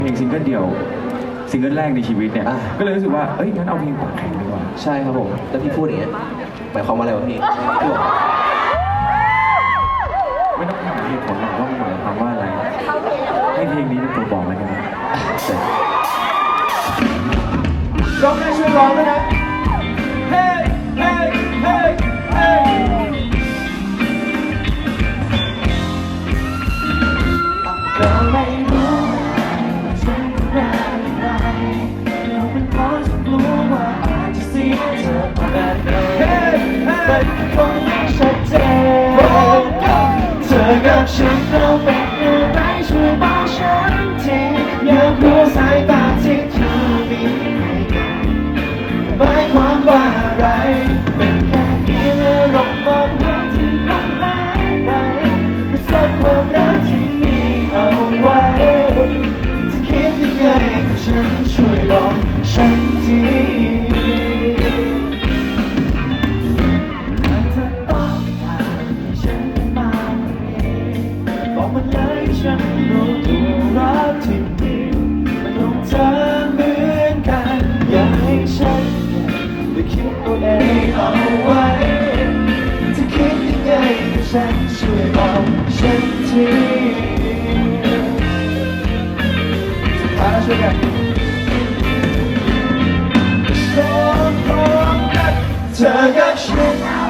เพลงซิงเกิลเดียวซิงเกิลแรกในชีวิตเนี่ยก็เลยรู้สึกว่าเอ้ยงั้นเอาเพลงปากแข็งดีกว่าใช่ครับผมแล้วพี่พูดอย่างเงี้ยหมายความว่าอะไรวะพี่ไม่ต้องถามเหตุผลหรอกว่ามันหมายความว่าอะไรให้เพลงนี้เป็นตัวบอกแล้วกันนะร้องได้ช่วยร้องด้วยนะเฮ้เฮ้เฮ้เฮ้เราไม่รู้ฉันเป็นอะไรเราเป็นเพราะฉันกลัวว่าอาจจะเสียเธอแต่มันคงไม่ชัดเจนเธอกับฉันเราเป็นอะไรช่วยบอกฉันทีอยากรู้สายตาที่เธอมีหมายความว่าอะไรเป็นแค่เพียงอารมณ์ความรักที่คงหายไปไม่สนความรักที่มีเอาไว้จะคิดยังไงกับฉันช่วยบอกฉันทีถ้าเธอต้องการให้ฉันมาบอกมันเลยฉันรู้ตัวรักที่มีมันของเธอเหมือนกันอยากให้ฉันได้คิดตัวเองเอาไว้จะคิดยังไงกับฉันช่วยบอกฉันทีสุดท้ายช่วยกันพร้อมกันเธอกับฉัน